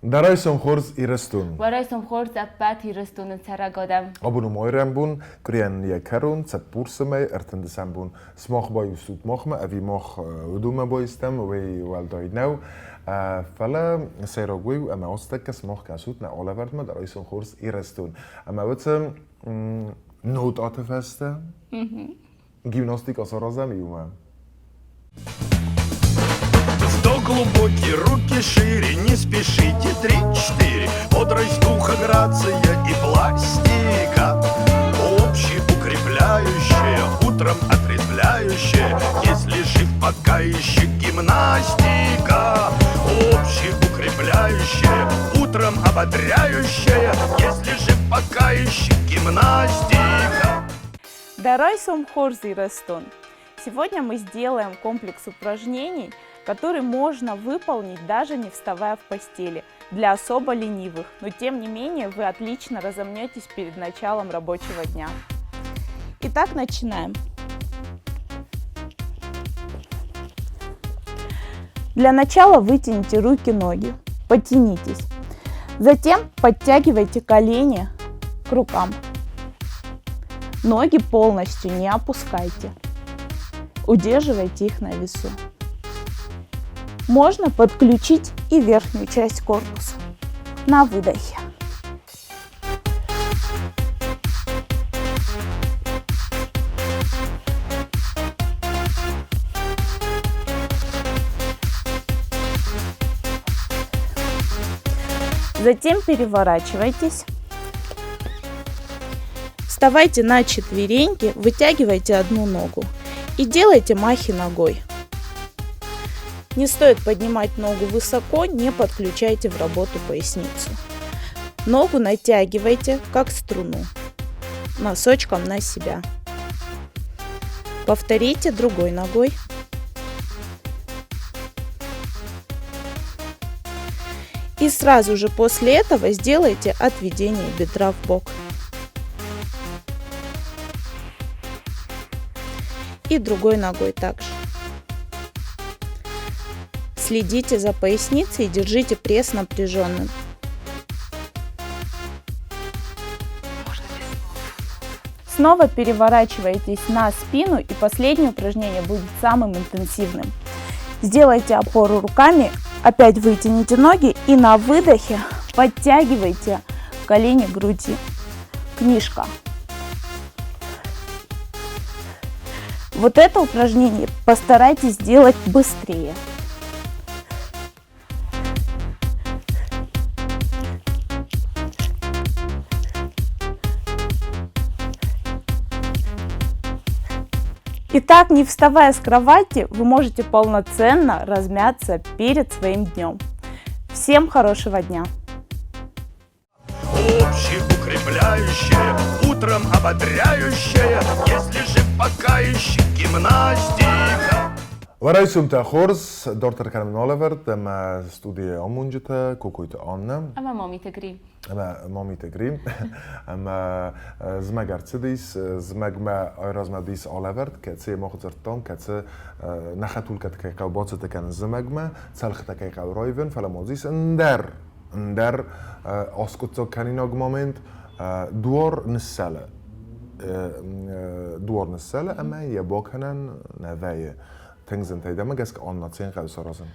Дарай сомхорз ирестун. Варай сомхорз аппат ирестун царагодам. Абуну мойрембун, крен якарун, цапурсаме, ертендесамбун, смах бой сут махме, ави мах удума бойстем, وی والدای نو. فلا سيروغوي اما استك اسمح كاسوت نا اولفرد ما درای سمخورز ایرستون اما وتم نوت اتفسته гимнастик осоразам иума. 100 глубокие, руки шире, не спешите, 3-4. Бодрость духа, грация и пластика. Общеукрепляющая, утром отрезвляющая, если жив пока еще гимнастика. Общеукрепляющая, утром ободряющая, если жив пока еще гимнастика. Дарай сомхорзи растун. Сегодня мы сделаем комплекс упражнений, который можно выполнить даже не вставая в постели, для особо ленивых, но тем не менее вы отлично разомнетесь перед началом рабочего дня. Итак, начинаем. Для начала вытяните руки-ноги, потянитесь. Затем подтягивайте колени к рукам. Ноги полностью не опускайте. Удерживайте их на весу. Можно подключить и верхнюю часть корпуса на выдохе. Затем переворачивайтесь. Вставайте на четвереньки, вытягивайте одну ногу и делайте махи ногой. Не стоит поднимать ногу высоко, не подключайте в работу поясницу. Ногу натягивайте, как струну, носочком на себя. Повторите другой ногой. И сразу же после этого сделайте отведение бедра в бок. И другой ногой также. Следите за поясницей и держите пресс напряженным. Снова переворачивайтесь на спину, и последнее упражнение будет самым интенсивным. Сделайте опору руками, опять вытяните ноги и на выдохе подтягивайте колени к груди. Книжка. Вот это упражнение постарайтесь сделать быстрее. Итак, не вставая с кровати, вы можете полноценно размяться перед своим днем. Всем хорошего дня! Общеукрепляющая, утром ободряющая, если жив пока еще гимнастика. Варай сумта хорз дортер кармен оливерд ама студия омунжета кукуйта анна. Ама мами тегри. Ама мами тегри. Ама змаг арцидis, змаг ма айразмадis оливерд, каце мохзертон, каце нахатул катка бацта кан змаг ма, цалхта кай ройвен фаламозис ندر اسکوتو کنیناگ مومنت دوار نساله اما یه باکنن نوایه تنگزن تایده ما گسک آن ناتین قد سرازن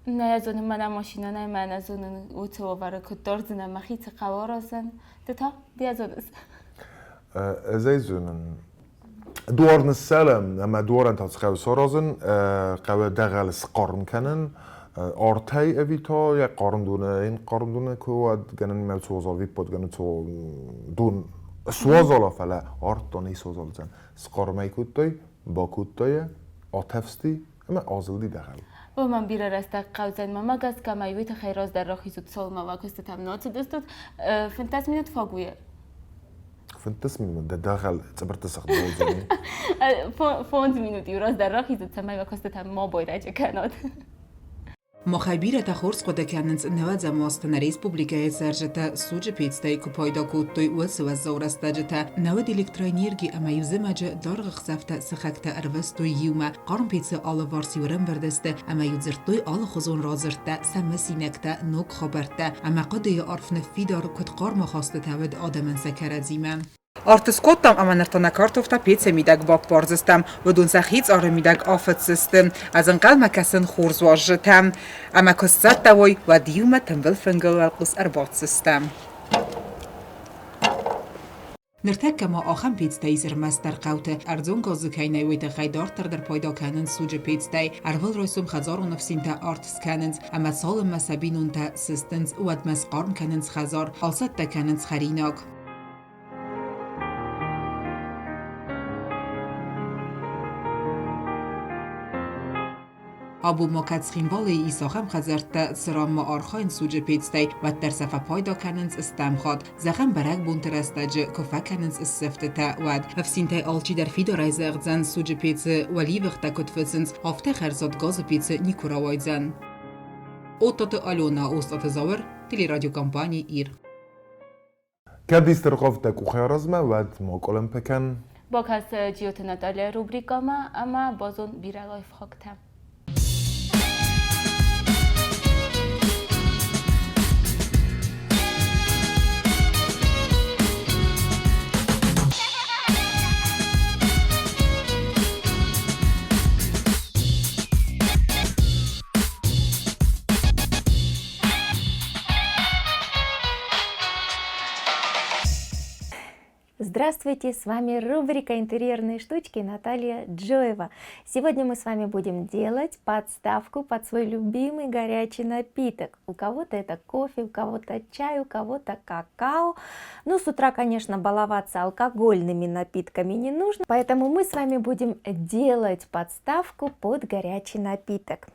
نه از اون من ماشینا نه من از اون اوتو واره کدار زنم مخیت قوارازن دتا دی از اون زي زونن دوار نساله اما دوار انت قد سرازن قد دغل سقارن کنن آرتای اویتا یا این قارندونه که واد گنن میل سوزال ویپود گنن تو دون سوزالا فله آرت دانی سوزال زن سقارمای کودتای با کودتای آتفستی اما آزلدی دخل و من بیره رسته قوزن ماما گز کمایویت خیراز در راخی زود سال ما وکست هم نات دستود فنتاس مینت فاگویه فنتاس مینت داخل تبرت سخت بودنی فوند مینت یوراز در راخی زود سمای وکست هم ما باید اجا کناد Мохабира хорс қодаканынц навадза мостана республикая саржата суджа пецтай купайда куттой уасва заурастаджата навад электроэнерги ама юземаджа даргах зафта сахакта арвастой юма қарм пеца ала варси варам вардаста ама юзыртой ала хозон разырта самасинакта нок خبرتا ама قدي عرفنا فيدار كت قارما خاصة تود آدمن سكرزيما Артискоттам ама нартана картофта пеца мидаг бак барзыстам ودون سخيت آره ميداك آفت سيستم از انقل مكسن خورز واجتم اما كسات دوي و ديومة تنبل فنگل والقص ارباط سيستم نرتك ما آخم پیتستای زرمستر قوته ارزون گازوکینه ویت خیدارتر در پایدا کنن سوج پیتستای اروال رایسوم خزار و نفسین تا آرتس کننز اما سال مسابینون تا سیستنز و ادمس قارن کننز خزار آلست تا کننز خریناک ابو مکت خیمبالی ایساخم خزرت سرام ما آرخاین سوج پیتستای و در صفحه پایدا کننز استم خاد زخم برک بونتر استاج کفا کننز استفته تا ود افسین تای آلچی در فیدا رایزاق زن سوج پیتس ولی وقتا کتفزنز هفته خرزاد گاز پیتس نیکورا وایزن اوتات آلونا اوستات زاور تلی رادیو کمپانی ایر كاديستر قفتك وخيرزما ود موكولم بكن با کس جیوت ناتالیا روبریکاما اما بازون بیرالای فاکتم Здравствуйте, с вами рубрика «Интерьерные штучки» Наталья Джоева. Сегодня мы с вами будем делать подставку под свой любимый горячий напиток. У кого-то это кофе, у кого-то чай, у кого-то какао. Ну, с утра, конечно, баловаться алкогольными напитками не нужно, поэтому мы с вами будем делать подставку под горячий напиток.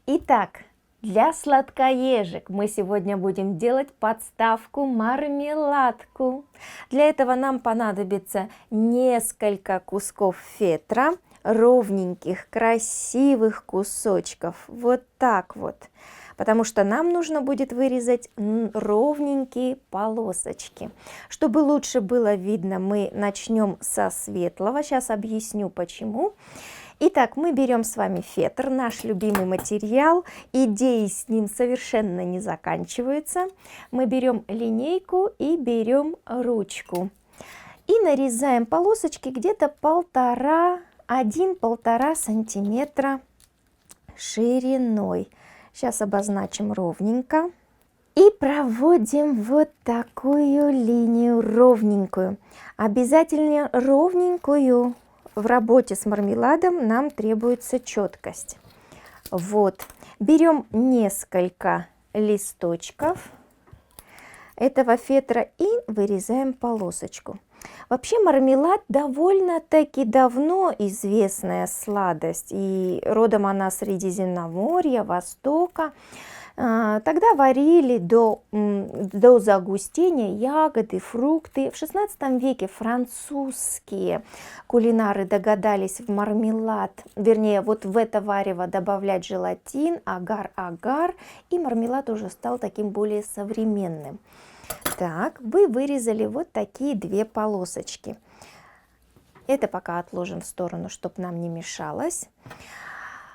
Итак, для сладкоежек мы сегодня будем делать подставку мармеладку. Для этого нам понадобится несколько кусков фетра, ровненьких, красивых кусочков. Вот так вот. Потому что нам нужно будет вырезать ровненькие полосочки. Чтобы лучше было видно, мы начнем со светлого. Сейчас объясню почему. Итак, мы берем с вами фетр, наш любимый материал, идеи с ним совершенно не заканчиваются. Мы берем линейку и берем ручку. И нарезаем полосочки где-то 1,5 сантиметра шириной. Сейчас обозначим ровненько. И проводим вот такую линию ровненькую. Обязательно ровненькую. В работе с мармеладом нам требуется четкость. Вот. Берем несколько листочков этого фетра и вырезаем полосочку. Вообще мармелад довольно-таки давно известная сладость. И родом она с Средиземноморья, Востока. Тогда варили до загустения ягоды, фрукты. В XVI веке французские кулинары догадались в мармелад, вернее, вот в это варево добавлять желатин, агар-агар, и мармелад уже стал таким более современным. Так, вы вырезали вот такие две полосочки. Это пока отложим в сторону, чтобы нам не мешалось.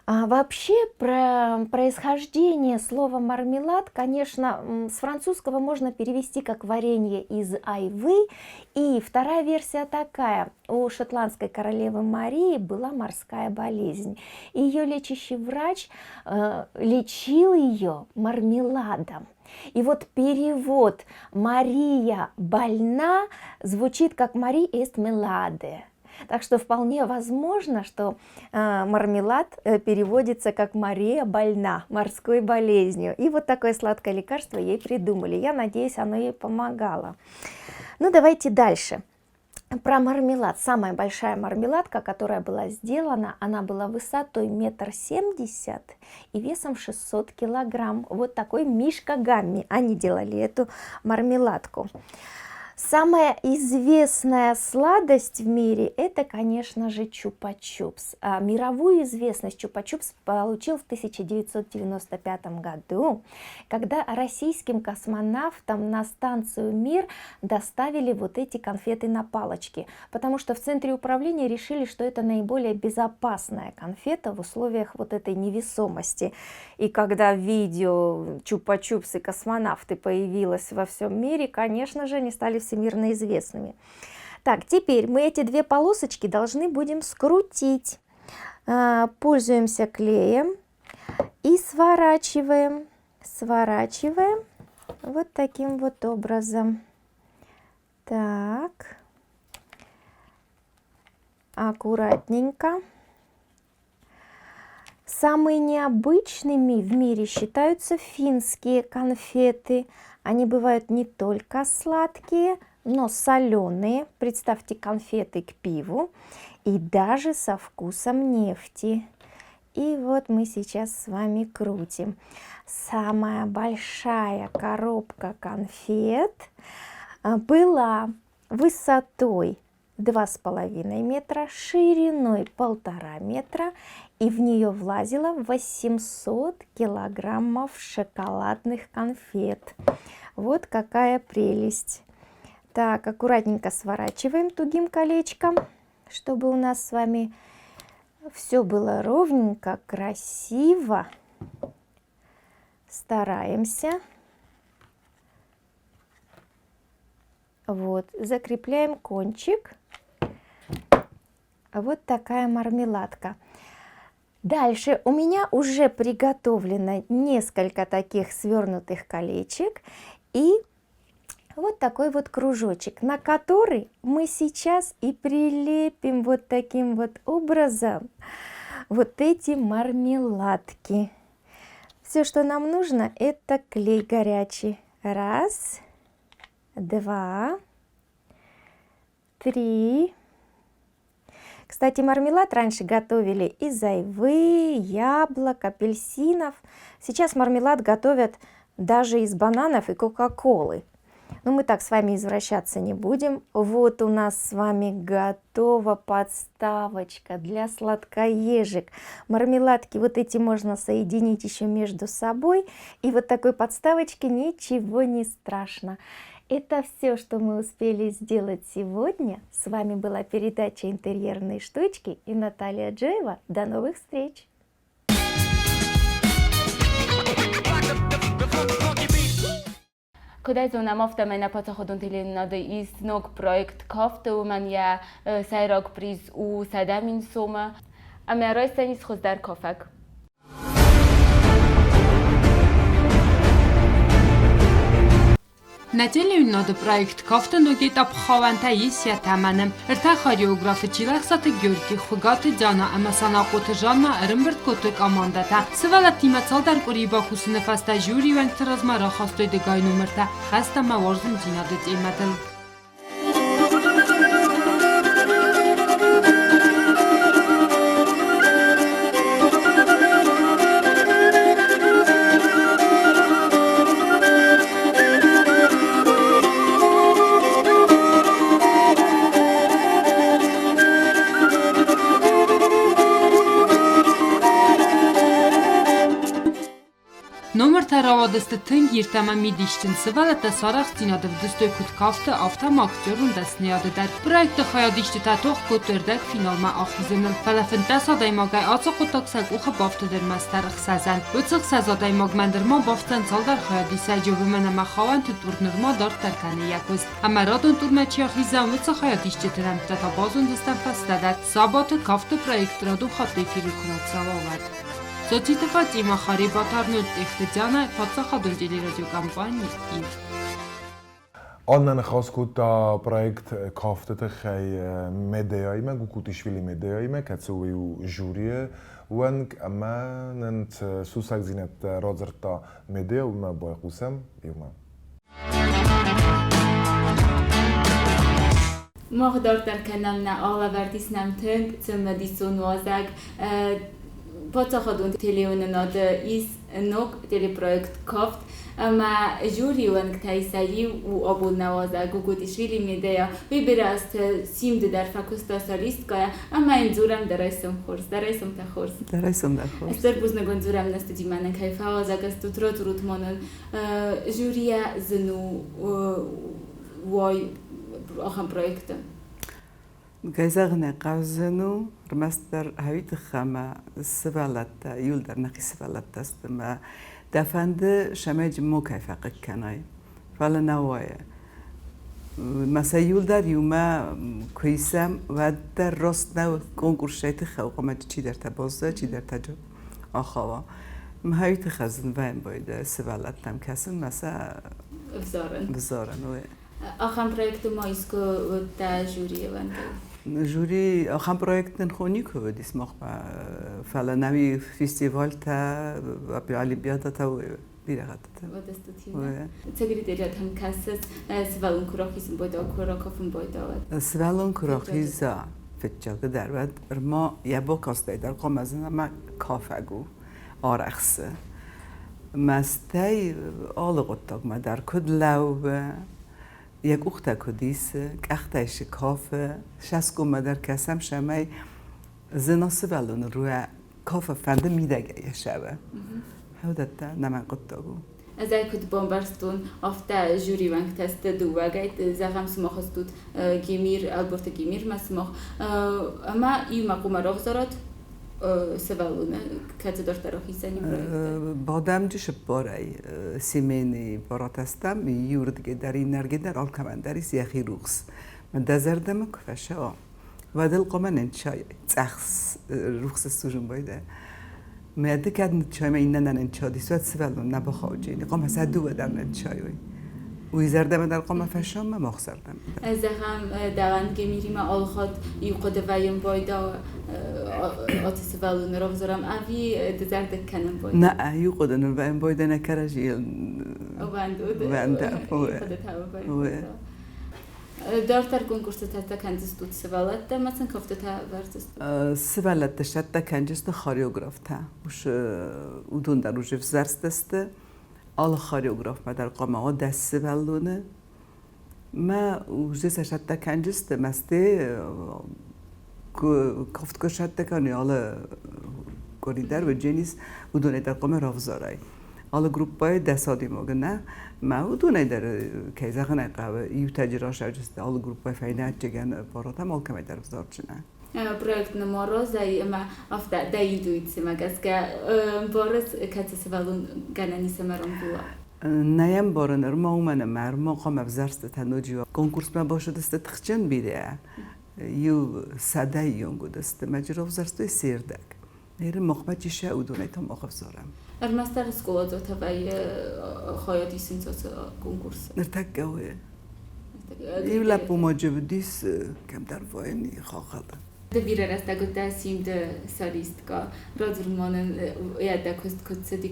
Вообще про происхождение слова мармелад, конечно, с французского можно перевести как варенье из айвы. И вторая версия такая. У шотландской королевы Марии была морская болезнь. И ее лечащий врач лечил ее мармеладом. И вот перевод «Мария больна» звучит как «Мари эст меладе». Так что вполне возможно, что мармелад переводится как «Мария больна» морской болезнью. И вот такое сладкое лекарство ей придумали. Я надеюсь, оно ей помогало. Ну, давайте дальше. Про мармелад. Самая большая мармеладка, которая была сделана, она была высотой 1,70 м и весом 600 килограмм. Вот такой Мишка Гамми. Они делали эту мармеладку. Самая известная сладость в мире – это, конечно же, чупа-чупс. Мировую известность чупа-чупс получил в 1995 году, когда российским космонавтам на станцию «Мир» доставили вот эти конфеты на палочке, потому что в центре управления решили, что это наиболее безопасная конфета в условиях вот этой невесомости. И когда видео чупа-чупс и космонавты появилось во всем мире, конечно же, они стали всемирно известными. Так, теперь мы эти две полосочки должны будем скрутить. Пользуемся клеем и сворачиваем. Сворачиваем вот таким вот образом. Так, аккуратненько. Самыми необычными в мире считаются финские конфеты. Они бывают не только сладкие, но соленые. Представьте, конфеты к пиву и даже со вкусом нефти. И вот мы сейчас с вами крутим. Самая большая коробка конфет была высотой 2,5 метра, шириной 1,5 метра, и в нее влазило 800 килограммов шоколадных конфет. Вот какая прелесть. Так, аккуратненько сворачиваем тугим колечком, чтобы у нас с вами все было ровненько, красиво. Стараемся. Вот, закрепляем кончик. Вот такая мармеладка. Дальше у меня уже приготовлено несколько таких свернутых колечек и вот такой вот кружочек, на который мы сейчас и прилепим вот таким вот образом вот эти мармеладки. Все, что нам нужно, это клей горячий. 1, 2, 3. Кстати, мармелад раньше готовили из айвы, яблок, апельсинов. Сейчас мармелад готовят даже из бананов и кока-колы. Но мы так с вами извращаться не будем. Вот у нас с вами готова подставочка для сладкоежек. Мармеладки вот эти можно соединить еще между собой. И вот такой подставочке ничего не страшно. Это все, что мы успели сделать сегодня. С вами была передача «Интерьерные штучки» и Наталья Джеева. До новых встреч! Kudajzó nem afta mena pacachodon tilin nade is nog projekt kaftu man ja sajrok priz u sadamin soma a me rojstani schozdar kofak. Neделю надо проект кафта ногит абхаванта исия таманам. Ирта хореографы чилахсаты Георгий Хугаты Джана амасана Котежана Римберт Котек Амандата. Севала тима цалдар Куриба Хусина фаста жюри вентеразмара хастой дегай номерта. Хаста маварзум динадет имадл. Номер таравадысты тын ертама мидиштин сывалата сарах динады вдыстой кут кафта автомактörün дасныядыдар. Проекты хаядишти татох көтөрдәк финалма ахызынын. Фалафынта садаймагай ацы кутаксак уха бафтыдыр мастарых сазан. Өцық сазадаймаг мандырма бафтан салдар хаядиса жобымана махаван tuturnırma dar tarkani yakuz. Amaradın turmaçı ахизам өцық хаядишти тырамта табазын дыстан фастадат. Сабаты кафта проектрadu хатты фири куратсалавад. Социтефат има харибатарнут ихтидяна подсахадун телерадиокомпании ИВ. Աննան խասկուտա պրոյեկտ կաֆտը խայ մեդեայի մը գուկուտիշվիլի մեդեայի մը կացուի ու ժուրիը ուանք ամանն սուսակ զինատ ռոզերտա մեդեա ու մը բայխուսամ իումա Մաղդարտար կնամնա աղավարտիս նամ թենք ծմդիսուն ոզակ Potsachodun telefonada is nog teleprojekt kaft اما جوری ونگ تایسایی و آبود نوازه گوگودیشویلی میده وی براست سیم در فکوستا سالیست که اما این زورم درایسم تخورس استر بوز نگون زورم نستدی من کیف آوازه گستو تروت مانن جوری زنو وای آخام پروژه Gajzagna qawzanu rmastar havit khama svalata yuldar naqi svalatast ma dafande shamaj mukafaq kanay fala nawaya masa yuldar yuma kuisam vadda rostna konkursayt khawqama chi dar tabozza chi dar tajo akhawa havit khazn vayn boyda svalatam kasim masa bzaran آخام پروژه مایسکو تا جوری ونگ جوری آخام پروژه خونی که دیس مخبا فعلا نمی فستیوال تا و الیمپیادا تا بیرقت تا. تغییری دارد هم کسس سوالون کراخیزم باید کراکافون باید. سوالون کراخیزا فتجاده در بعد ما یه با کاسته در قم از ما کافگو آرخص. مستی آل قطعه ما در کد لوب یک اخت کدیس اختایش کافه شسکو مادر کسم شمای زناس بالون روی کافه فنده میدگه یشوه هودتا نمان قطعو از کد بامبرستون افتا جوری ونگ تست دو وگایت زغم سماخ استود گیمیر البرت گیمیر مسماخ اما ایو مقوم را بذارد سوالونه که داشته راهیسانی پروژه. بادام جش بارای سیمینی بارات استم یورد گداری نرگی در آلکمندری سیاهی روخس من دزردم کفشه و دل قمان انشای تخس روخس سوژن بايده ماده کد نشای من این ننشای دیسوات سوالون نبخواجی قام هست دو بدر نشایوی ویزردم در قام فشام ما مخسردم. از هم دوان گمیری ما آلخات یوقد ویم بايده آتیس والون رو بذارم آبی دزرد کنم باید. نه یوقد نرفیم باید نکرجی. وانده. دارتر کنکورس تا کنجست بود سوالات تا مثلا کافت تا ورزست. سوالات تشت تا کنجست خاریوگراف تا وش ودون در روز زرست است. آل خاریوگراف ما در قامه ها دست سوالونه. ما وجدت شت تا کنجست مسته کافت کشت کنی آل کوریدر و جنیس ودونه در قامه رافزارای. آل گروپ باید دستادی مگه ما ودونه در کیزه خنای قوی یو تجربه شجست آل گروپ باید فینات جگن باراتا مال کمی در رافزار چنه. پروژه نمارا زای ما افت دایدوید سماگس که بارس کسی سوالون گنانی سمرم بوا. نیم بارن ارما اومن مرما قام افزرست تنوجی و کنکورس ما باشد است تخچن بیره. یو ساده یونگو دست مجرد افزرستوی سیردک. نیر مخمتی شاودونه تا مخفزارم. ماستر اسکولا دو تبعی خواهی سنساس کنکورس. نرتق گوه. ایولا پوماجب دیس کم در واینی خواهد. دبیر راست گفته سیم د سالیست که رادرمانن یاد کست کدی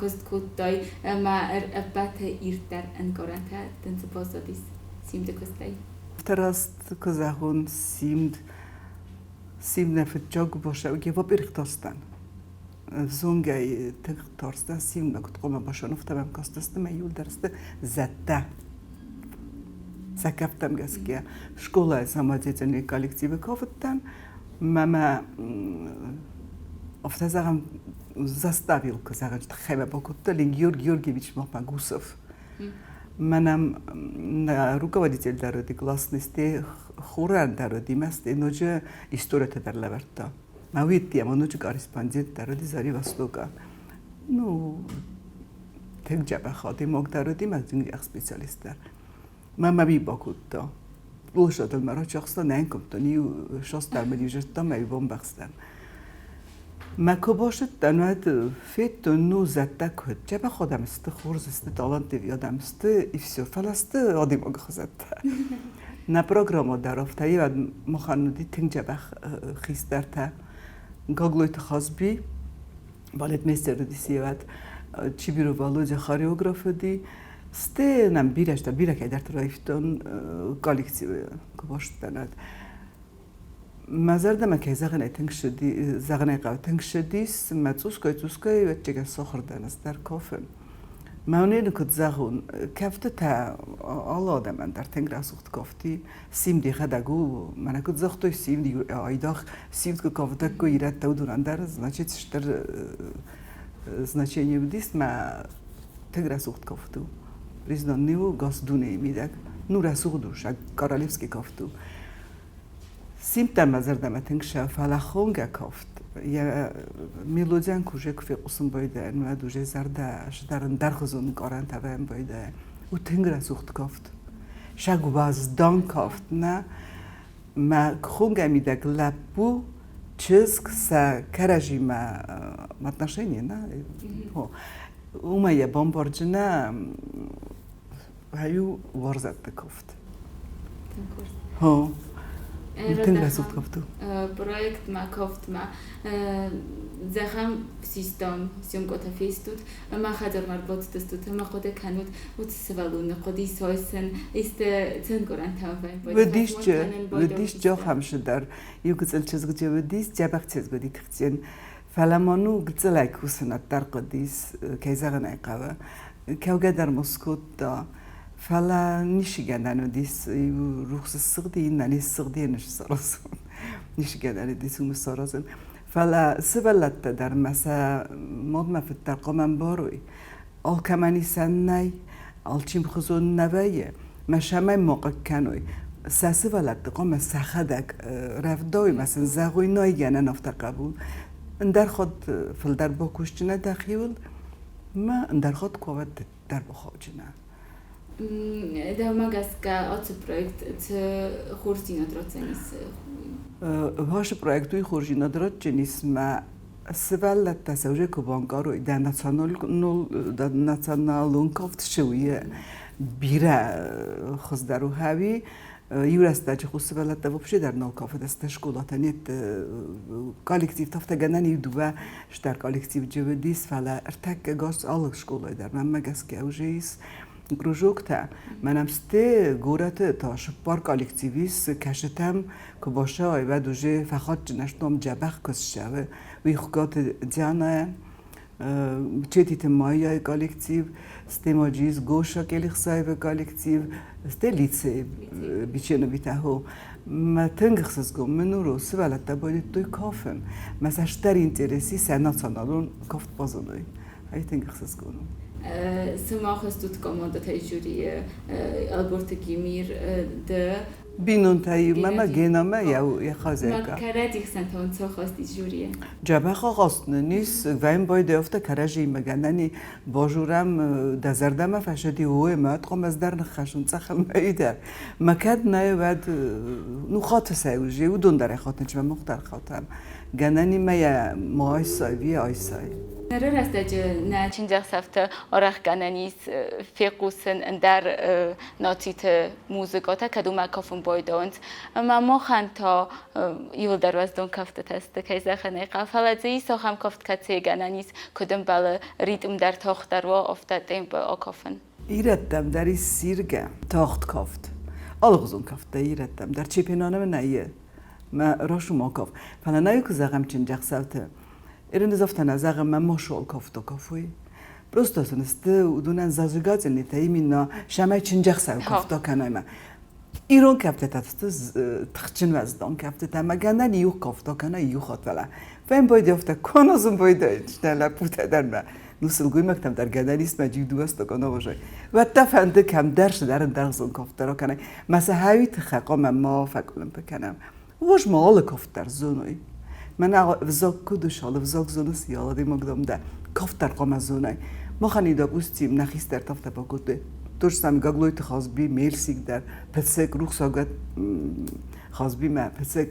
کست کدای ما ابت ایرتر انکارته دنس پاسادیس سیم د کستای. تراست کزهون سیم نفت جاگ باشه و گیوا بریختاستن. زونگای تختارستن سیم نکت قوم باشه نفتم کاستست میول درست زده. سکفتم گسکه شکل سماجتنی کالکتیو کافتم ماما افتازم زستابیل که زاغن خیلی با کت لینگ یورگیویچ مخمن گوسف منم روکوادیتل دارودی کلاس نیستی خوران دارودی مستی نوچه استوریت در لبرتا مویدی اما نوچه کارسپاندیت دارودی زاری وستوکا نو تجربه خاطی مگ دارودی مزنی اسپیشالیستر ما بی باکوتا لوشات المرا شخصا نینکم تونی شخص در مدیجت تا میبوم بخشتن ما کباشت دنواد فیت نو زده کد جب خودم است خورز است تالانتی یادم است ایفسیو فلست آدی مگ خزد نه پروگرام درافتایی و مخانودی تنجب خیستر تا گاگلویت خازبی بالت میستر دیسیوات چی بیرو بالوج خاریوگراف دی سته نم بیرش تا بیره که در ترایفتون کالکتیو کباشت دند مازردم که زغنه تنگ شدی زغنه قاو تنگ شدیس متوسکای و چه سخردن است در کافم ماونی نکت زغون کفته تا آلاده من در تنگ رسوخت کافتی سیم دیگه دگو من کت زختوی سیم دی ایداخ سیم که کافته کو ایراد تو دوران در значит штер значение بدیست ما تنگ رسوخت کافتو ریزدان نیو گاز دونه میدک نو رسوخدوش کارالیفسکی کافتو سیم در مازردم تنگ شف حالا خونگه کافت یا میلودیان کوچه کفی قسم بایده و دوجه زردش در خزون کارن تبعیم بایده و تنگ رسوخت کافت شگو باز دان کافت نه ما خونگه میدک لپو چیزک سا کرجی ما متنشینی نه اوما یه بامبارجنه هیو ورزت کافت ها تنگ رسوخت کافتو projekt ma koft ma زخم سیستم سیم گوته فیستود ما خدر مربوط دستود ما خود کنود و تسوالون خودی سایسن است چند گران تمام ودیش جا همشه در یو گزل چیز گویی ودیش جبک چیز گویی کردن فلامانو گزل ایکوسنات در قدیس کیزگان ایقابه که اوگه در مسکوت دا فلا نیشیگندن دیس روخ سردی نانی سردی نش سراسون نیشیگندن دیسوم سراسون فلا سبلت در مسا ماد مفتر قمن باروی آل کمانی سنای آل چیم خزون نبایه مشامه موقع کنوی سبلت قم سخدک رفدای مثلا زغوی نایگانه نفت قبول در خود فل در با کشتنه دخیل ما در خود قوت در بخواجنه Da magaska oce projekt chursi na drocenis. Vaše projektuj chursi na drocenis ma سوال تسویه کبانگارو در ناسیونال کافت شویه بیره خود درو هایی یورست داچ خود سوال تبوبشه در نال کافت است شکلاتنیت کالکتیو تافت گنانی دوباره شتر کالکتیو جودیس فعلا ارتک گاز آل شکلای در من مگس که اوجیس گروجوکتا منم سته گورت تا شپار کالکتیویس کشتم که باشه و دوجه فقط نشتم جبخ کسشه وی خگات دیانه چتی تمایی کالکتیو سته ماجیز گوشا کلیخ صاحب کالکتیو سته لیتسه بیچنو بیتاهو ما تنگخص گم منو رو سوالت باید توی کافم مثلا شتر اینترسی سنات سنالون کافت بازنوی های تنگخص گم سماخستود کامنده تجوری البرت گیمیر ده بینون تایو ماما گنامه یا خازه ما کردی خسنتون تو خواستی جوریه جبه خواست نیست ویم باید افته کراجی مگننی باجورم دزردم فشدی هوی ما تقوم از در نخشون سخم میده مکد نه بعد نخات سعوجی و دون در خاطر چه مختار خاطرم گننی میا مایسای آیسای نرى رستج ناتشنجر سفت أرخ كاننيس في قوسن در ناتيت موسيقى كدوما كافون بايدونت أما ما خانتا يول دروز دون كافت تست كيزا خنيقة فلا زي ساخم كافت كتسي كاننيس كدوم بال ريتم در تاخت در وا أفتادين بأكافن ایردم در این سیرگه تاخت کافت آلغزون کافت ایردم در چی پینانه من نیه ما راشو ما کاف فلا نیو که زغم چنجر سفته ایران زفتن از اگر من ماشول کافت کافوی برست سنسته و دونن زازگات نیتایی مینا شمای چنجر سر کافت کنای من ایران کافت تست تخچن وزدان کافت تا مگنن یو کافت کنای یو خاطره فهم باید یافته کنازم باید نه پوته در من نوسلگوی مکتم در گندنیست مجید دوست کنه باشه و تفنده کم درش در زون کافت را کنه مثلا هایی تخقام ما فکرم بکنم وش مال کافت در زونی من وزاق کدوش حالا وزاق زونس یاده مقدم ده کافت در قام زونی ما خانی دا بوستیم نخیست در تفته با کده توش سامی گاگلویت خازبی میلسیک در پسک روح ساگت خازبی ما پسک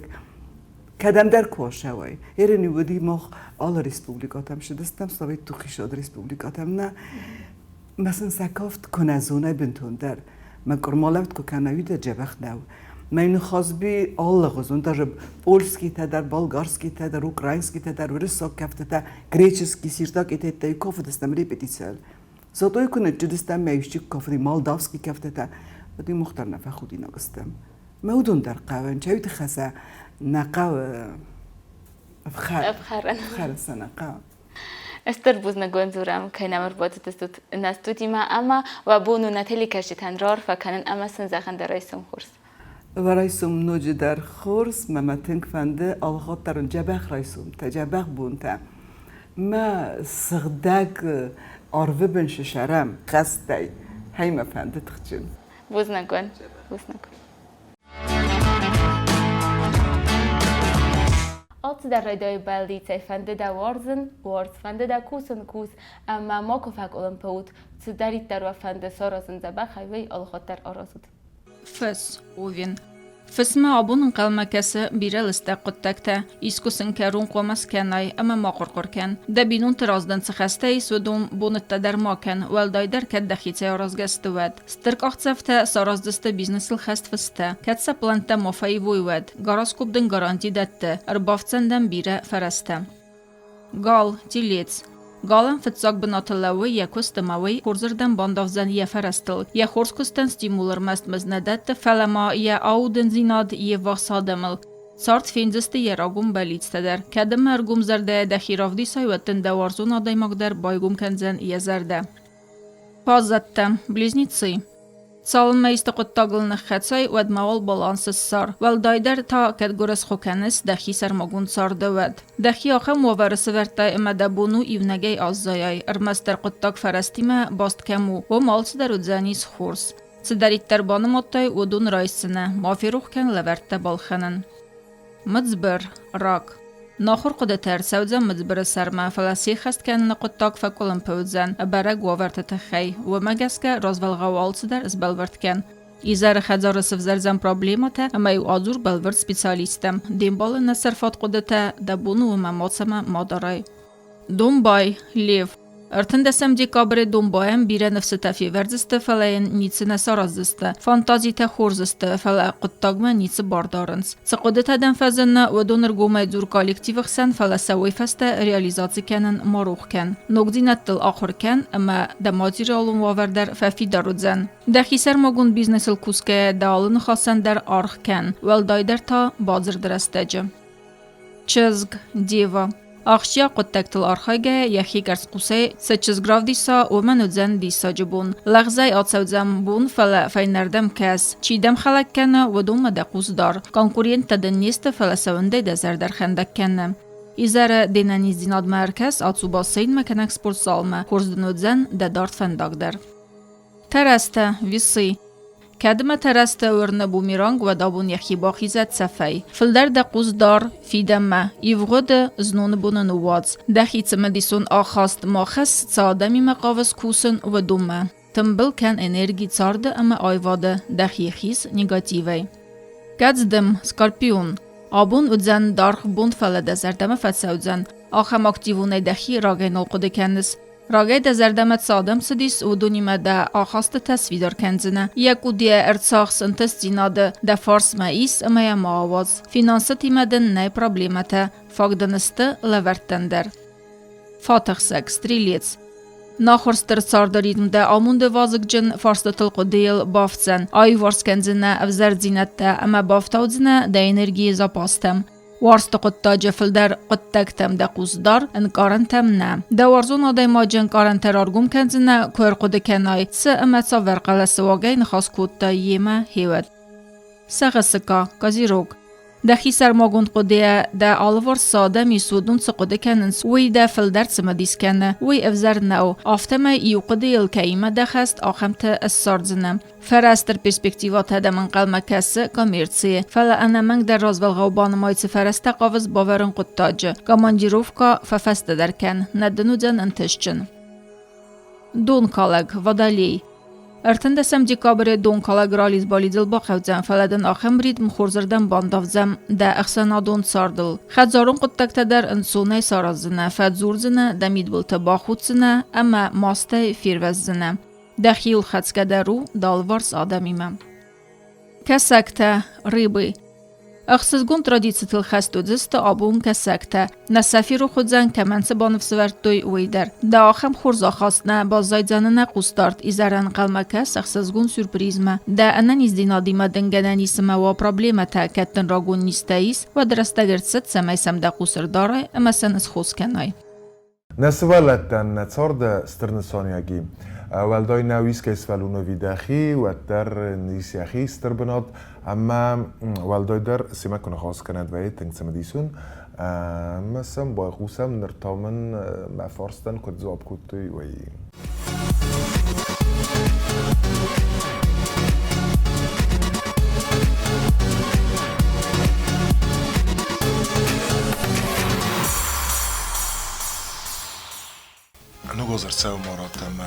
کدام در کوشه وای ایرانی بودی ما آل ریسپوبلیکاتم شدستم سوی تو خیشاد ریسپوبلیکاتم نه مثلا سکافت کنه زونه بنتون در من کرمالت کو کنوی در جبخ نو من خازبی آل غزون در پولسکی تا در بالگارسکی تا در اوکراینسکی تا در ورساک کفته تا گریچسکی سیرتاک ایت تا کافه دستم ریپتیسل زاتوی کنه جدستم میشی کافه مالداوسکی کفته تا بدی مختار نفع خودی نگستم مودون در قاون جاوید خزا نقاو أفخرا أفخر سنة قاو استر بوزنا جونزورام كاين أمر بوت تستوت الناس توتي ما أما وابونو نتلي كشتان رار فكان أما سنزاخن در رئيسهم خورس ورئيسهم نوجي در خورس ما تنك فنده الخاطر جبخ رئيسهم تجبخ بونتا ما صغداق أرفي بن ششرام قصدي هاي ما فنده تخجن بوزنا جون بوزنا جون Alt der rödoi baldi te fende da warzen, wars fende da kusen kus, amma moko fak olimpout, zu darit darwa fende sorozen zaba highway alkhotar arasud. فس اوين فسما ابون قلما كسا بيرلستا قطكتا اسكوسن كارون قومس كاناي اما ما قرقر كان دبينون ترازدن سخستاي سودوم بونت در ما كان والدايدر كد دخيتي رازگستواد سترك اختصفتا سارازدستا بيزنس الخست فستا كتسا بلانتا مفاي ويواد غاراسكوب دن غارانتي دتا اربافتسندن بيرا فرستا قال تيليتس Гален фитзак бинатылавы я костымавы хорзырдан бандавзан я фарастыл. Я хорскустан стимулар маст мазнадатта фалама я ауден зинад я вахсадамыл. Сарт фензисты я рагум балицтадер. Кадым аргум зарда да хиравди сайваттын да варзун адай магдар байгум канзан я зарда. Пазатта, близнецы. Салма истақоттагылны хатсай вадмавал балансыз сар. Валдайдар та кадгурас хоканис дахи сармагун сардавад. Дахи ахам моварысы вартай мадабуну ивнагай аззаяй. Армастар qottag farastime bast kamu و malsı dar udzanis khurs. Tsidarittar banım atay udun raysına. Mafiruh kan lavarta balxanan. Madzbar, rak. ناخر قد ترسوزا مدبر سرما فلاسي خست كان نقطاق فكولن پوزن برگ وورت تخي ومجسك رازول غوالس در از بلورت كان إذا خزار سفزرزن проблемата اما يو آزور بلورت سپیسالیستم دنبال نصرفات قدتا دبونو و مماسم مادارای دنبای لیو ارتندسم ديكابر دنبايم بيرا نفس تافي ورزست فلاين نيتس نسارزست فانتازي تا خورزست فلا قطاقما نيتس باردارنس سقودتا دنفزن ودونر قوما دور كوليكتيف خسن فلا سوي فست رياليزاتي كانن ماروخ كان نقدينت الآخر كان اما دماتي رالون واوردر ففي دارودزن دخي سرماغون بيزنس الكوسكه دالن خاصن در آرخ كان والدايدر تا بازر درستجه چزگ ديوا آخشیا قطعتل آرخایگه یخی گرس قوسه سچز گراف دیسا و منو زن دیسا جبون لغزای آتسوزم بون فلا فینردم کس چیدم خلق کنه و دوم دقوز دار کانکورین تدن نیست فلا سونده دزر در خندک کنه ایزار دینانی زیناد مرکز آتسو باسین مکنک سپورت سالمه خورزدنو زن دارت فنداک در ترسته ویسی كادما ترست ورن بوميرانغ ودابون يخي باخيزت سفاي فلدر دقوز دار في دم يفغد زنون بون نواز دخيت مديسون آخاست ماخس صادمي مقاوس كوسن ودوما تنبل كان انرگي صارد اما آيواده دخي خيس نيگاتيوي كادزدم سكاربيون آبون ودزن دارخ بوند فلده زردم فتسودزن آخم اكتيوونه دخي راگين القده كندس راگه دزردمت سادم سدیس و دونیمه ده آخاست تصویدار کنزنه یک و دیه ارتساخ سنتست زیناده ده فارس ماییس اما ما آواز فینانست ایمدن نه پرابلیمته فاگدنسته لورتندر فاتح سک ستریلیتس ناخورستر سارداریدم ده آمونده وازگ جن فارستتل قدیل بافتزن آی وارس کنزنه افزر زینته اما بافتاوزنه ده انرگی زاپاستم وارست قطع جفل در قطعتم دقوز دار انکارنتم نه. دوارزون آدای ما جنکارن ترارگوم کنزنه کور قده کنای سه امت ساور قلس واقعی نخواست کتا یمه هیود. سغسکا کازیروگ دخی سرماگوند قده ده آلوار ساده میسودون سقده کننس وی ده فلدر سمدیس کنه وی افزر نو آفتمه ایو قده الکایمه دخست آخمت الساردزنه فرستر پرسپکتیوات هده من قلمه کسه کامرسیه فلا انا منگ در رازولغو بانمایت فرسته قاوز باورن قطاجه کامانجیروفکا ففست درکن ندنو دن انتشچن دون کالگ ودالی ارتندسم ديكابر دون كالاغراليز باليدل باخوزن فلدن آخم ريدم خورزردن باندافزم ده اخسنا دون ساردل خدزارون قطعت در انسونه سارازنه فدزورزنه دمید بلت باخوتزنه اما ماسته فیروززنه دخیل خدسکده رو دالوارس آدمیمم کسکته ریبی أخصص تراديسية الخستو دست آبون كسكته نسافر خودزن كمان سبان فسورتوي ويدر دا آخم خورزا خواستنه با زایدزنن قوستارت ایزارن قلمکس أخصص سورپریزمه دا أنا نزدینا دیما دنگنانی سما و پرابلیمه تا کتن راگون نیستاییس و درستگرد ست سمای سمده قوسر داره اما سنس خوز کنای. نسوالتن نتصارد سترنسانیاگی والدای نویس که اسفلونو ویداخی و در نیسیاخی ستر بناد اما والدای در سیما کنه خواست کند و تنگ سمدیسون مثلا با خوصم نرتامن مفارستن کد زواب کدوی وی نو گذرسه و مراتم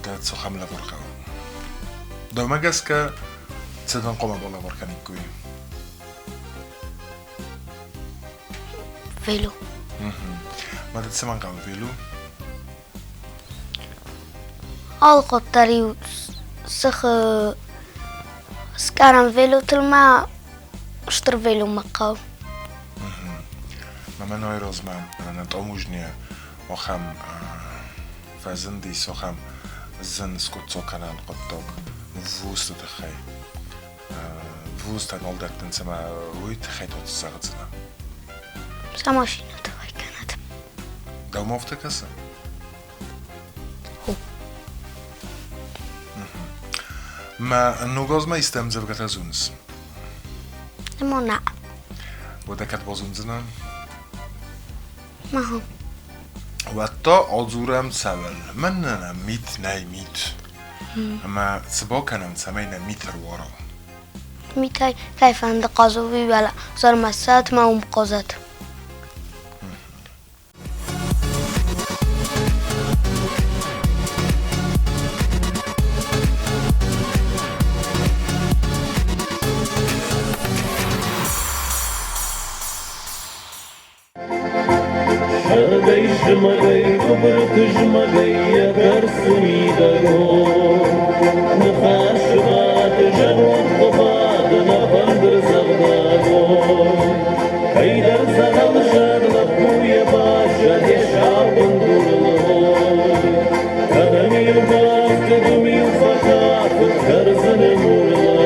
داد سخم لبرخم دو مگس که صدان قوم بالا برکنی کوی فيلو ما تسمعن قبل فيلو القطري سخ سكارن فيلو تلما اشتر فيلو مقاو ما نوعي روزمان انا نتعموجني وخم فازن دي سوخم زن سكوت سوكانان قطوك فوست تخي فوست نول دكتن سما ويت خيتو تساغتنا سماشينة تخي كانت دو موفتكسا هو ما النوغوز ما يستمزر بغتازونس اما نا ودا كات بازونزنا ما هو وقتا آزورم سوال من نه میت نه میت اما سبا کنم سمین میتر وارا ميتاي كيف عند قازوي ولا صار مسات ما هم قازت Şmagay kubruk şmagay yakar suydago Nıhaşvat janut kubad nafandır zavdago Kaydar zanal şarla kuya başa deşabın durlo Kadamil baz kadumil fakat karzını murlo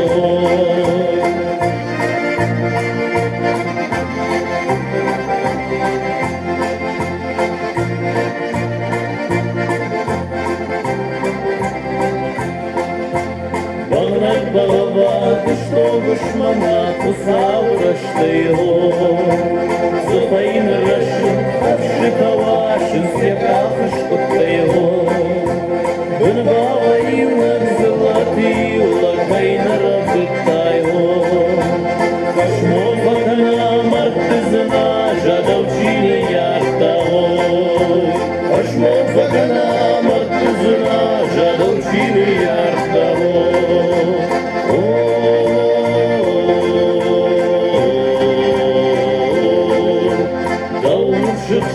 Bağlat işte düşmana kusavraştı его Зубайн рашин, авши кавашин, сякахыш кутта его Бынбава илнак золоты, улакайна рабытта его Кашмо вакана мартызына, жадавчины яртаго Кашмо вакана мартызына, жадавчины яртаго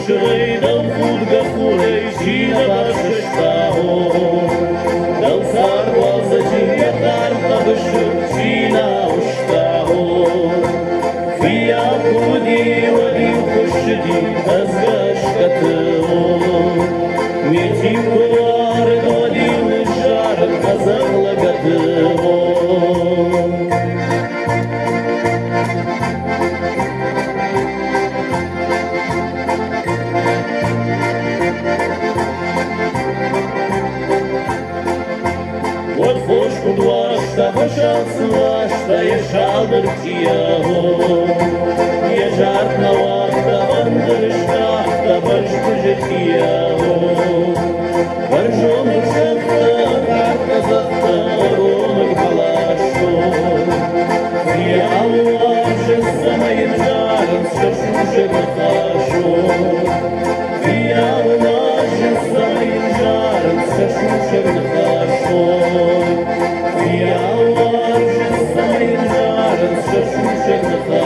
Шырый дал худга хурей, чина башкаштао Дал сарваза чиятар табышыр, чина уштао Фия худи вадим кушди, азгашкатыо Метим куары вадим жар, казахлагатыо Başa yaşadır kiyaho Yaşar navakta bandırıştakta başkıcı kiyaho Barjon uçakta karkazakta romik balaşo Kiyahu avşı samayın jarın şaşuşa kakaşo Kiyahu avşı samayın jarın şaşuşa kakaşo Kiyahu avşı samayın jarın şaşuşa kakaşo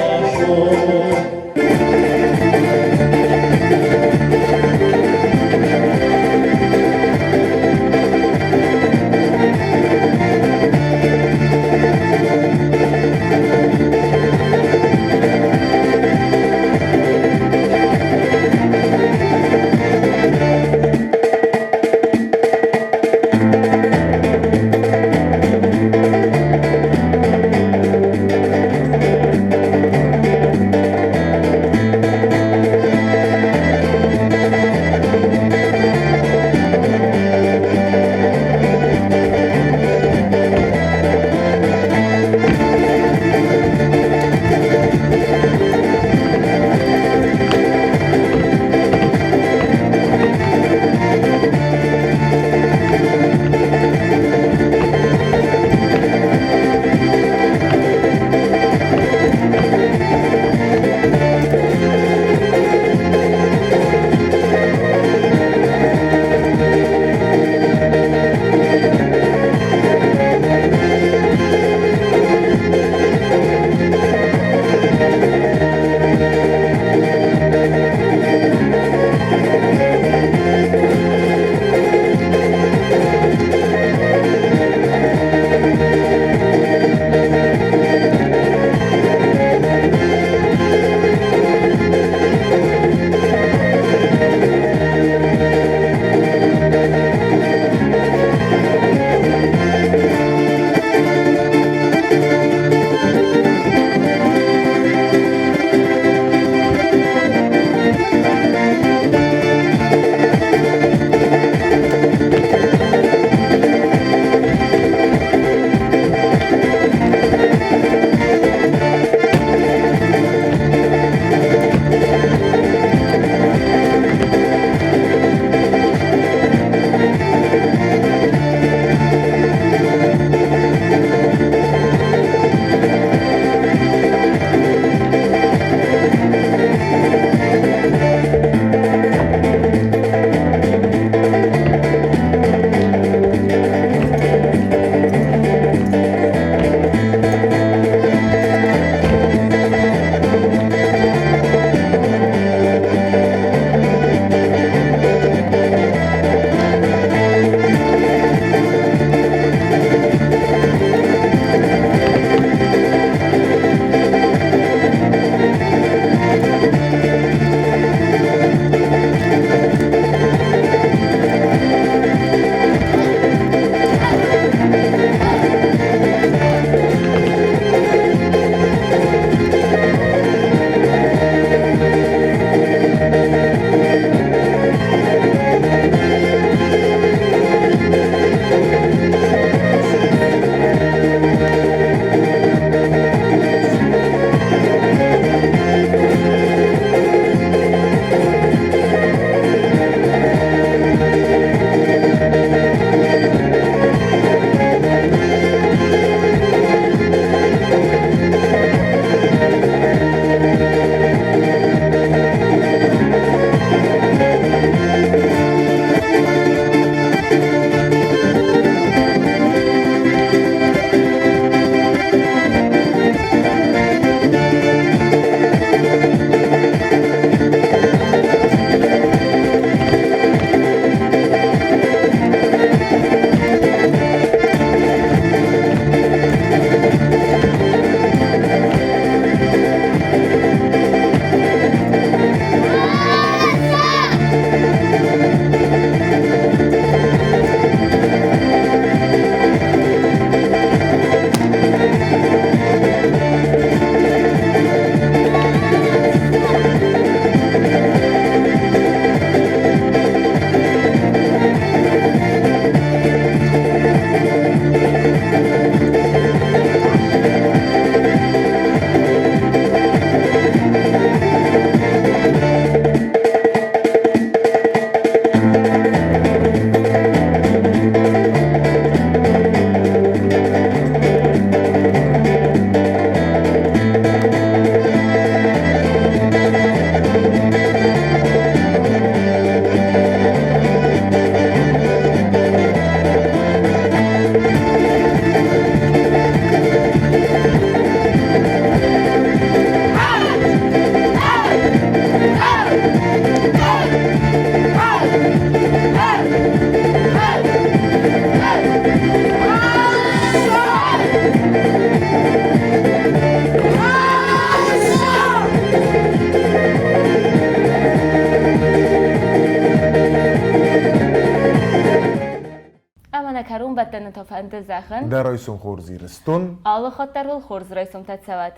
تزخن دا رايسم خورزي رستون آل خاطر الخورز رئیسم تتسوت